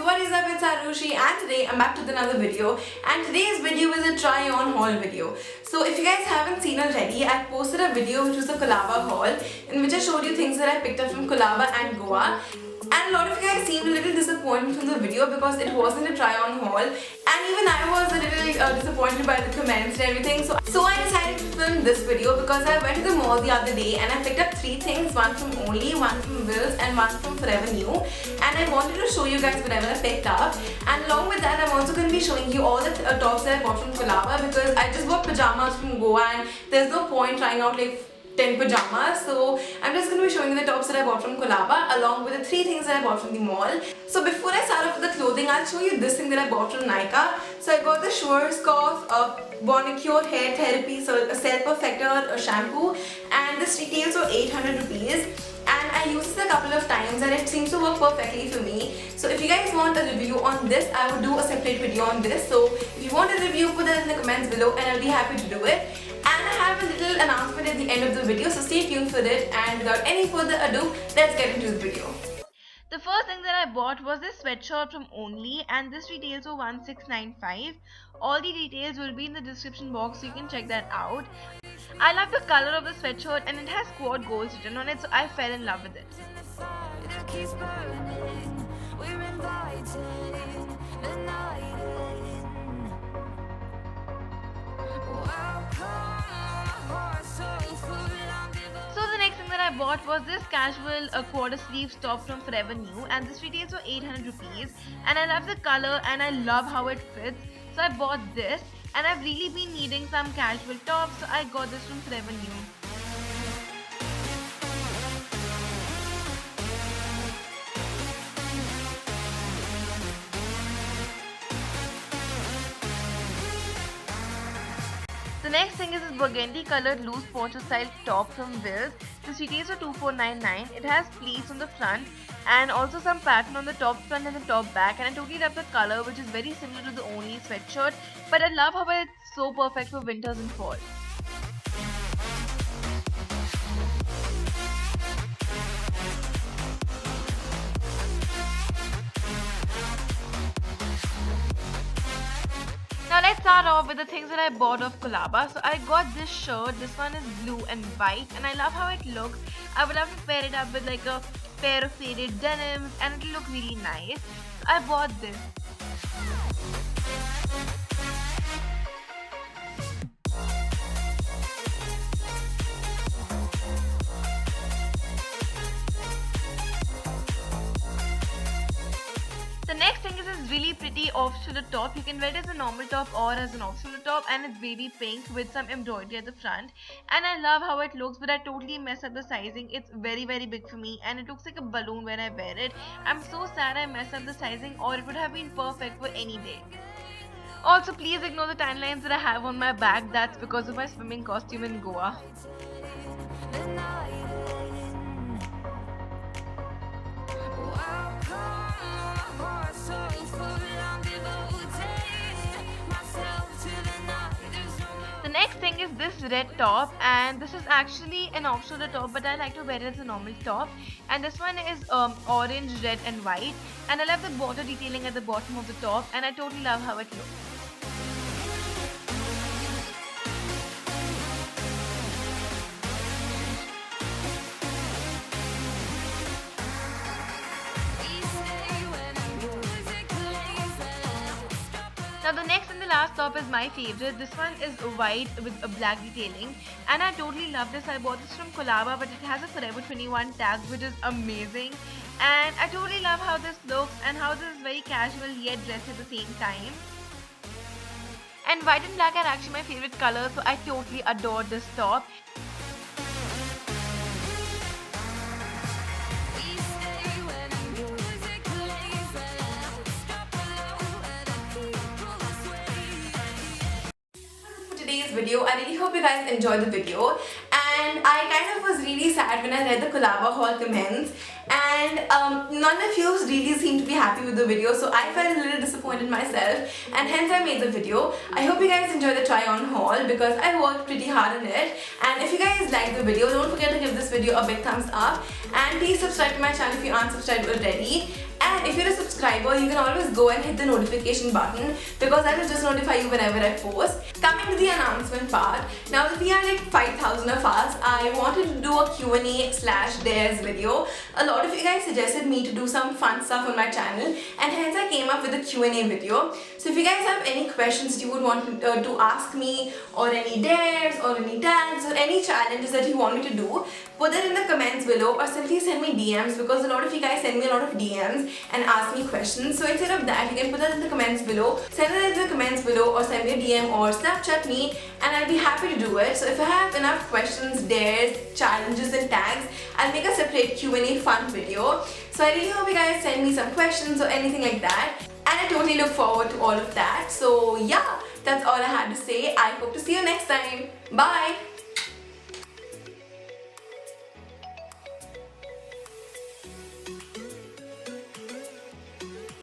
what is up, it's Arushi and today I'm back with another video, and today's video is a try on haul video. So if you guys haven't seen already, I posted a video which was a Colaba haul in which I showed you things that I picked up from Colaba and Goa. And a lot of you guys seemed a little disappointed from the video because it wasn't a try on haul, and even I was a little disappointed by the comments and everything. So I decided to film this video because I went to the mall the other day and I picked up 3 things, one from Only, one from Wills and one from Forever New, and I wanted to show you guys whatever I picked up. And along with that, I'm also going to be showing you all the tops that I bought from Colaba because I just bought pajamas from Goa and there's no point trying out like 10 pajamas. So I'm just going to be showing you the tops that I bought from Colaba along with the 3 things that I bought from the mall. So before I start off with the clothing, I'll show you this thing that I bought from Nykaa. So I got the Schwarzkopf Bonicure Hair Therapy Cell Perfector shampoo, and this retails for 800 rupees. And I used it a couple of times and it seems to work perfectly for me. So if you guys want a review on this, I would do a separate video on this. So if you want a review, put that in the comments below and I'll be happy to do it. And I have a little announcement at the end of the video, so stay tuned for it. And without any further ado, let's get into the video. The first thing that I bought was this sweatshirt from Only, and this retails for 1695. All the details will be in the description box, so you can check that out. I love the color of the sweatshirt and it has quad goals written on it, so I fell in love with it. So the next thing that I bought was this casual quarter sleeves top from Forever New, and this retails for 800 rupees, and I love the color and I love how it fits, so I bought this. And I've really been needing some casual tops, so I got this from Forever New. The next thing is this burgundy colored loose poncho style top from Wills. This retails for 2499. It has pleats on the front and also some pattern on the top front and the top back, and I totally love the color, which is very similar to the Only sweatshirt, but I love how it's so perfect for winters and fall. Now let's start off with the things that I bought of Colaba. So I got this shirt. This one is blue and white and I love how it looks. I would love to pair it up with like a pair of faded denims and it'll look really nice. So I bought this. The next thing is this really pretty off-shoulder top. You can wear it as a normal top or as an off-shoulder top, and it's baby pink with some embroidery at the front. And I love how it looks, but I totally messed up the sizing. It's very big for me and it looks like a balloon when I wear it. I'm so sad I messed up the sizing, or it would have been perfect for any day. Also, please ignore the tan lines that I have on my back. That's because of my swimming costume in Goa. The next thing is this red top, and this is actually an off-shoulder top, but I like to wear it as a normal top. And this one is orange, red and white, and I love the border detailing at the bottom of the top, and I totally love how it looks. Now the next and the last top is my favorite. This one is white with a black detailing and I totally love this. I bought this from Colaba, but it has a Forever 21 tag, which is amazing. And I totally love how this looks and how this is very casual yet dressed at the same time. And white and black are actually my favorite colors, so I totally adore this top. Today's video. I really hope you guys enjoyed the video, and I kind of was really sad when I read the Colaba haul comments, and none of you really seem to be happy with the video, so I felt a little disappointed myself, and hence I made the video. I hope you guys enjoyed the try on haul because I worked pretty hard on it. And if you guys liked the video, don't forget to give this video a big thumbs up, and please subscribe to my channel if you aren't subscribed already. And if you're a subscriber, you can always go and hit the notification button because I will just notify you whenever I post. Coming to the announcement part, now that we are like 5,000 of us, I wanted to do a Q&A/dares video. A lot of you guys suggested me to do some fun stuff on my channel, and hence I came up with a Q&A video. So if you guys have any questions you would want to ask me, or any dares, or any tags, or any challenges that you want me to do, put that in the comments below, or simply send me DMs because a lot of you guys send me a lot of DMs and ask me questions. So instead of that, you can put that in the comments below, send it in the comments below, or send me a DM or Snapchat me, and I'll be happy to do it. So if I have enough questions, dares, challenges and tags, I'll make a separate Q&A fun video. So I really hope you guys send me some questions or anything like that, and I totally look forward to all of that. So yeah, that's all I had to say. I hope to see you next time. Bye!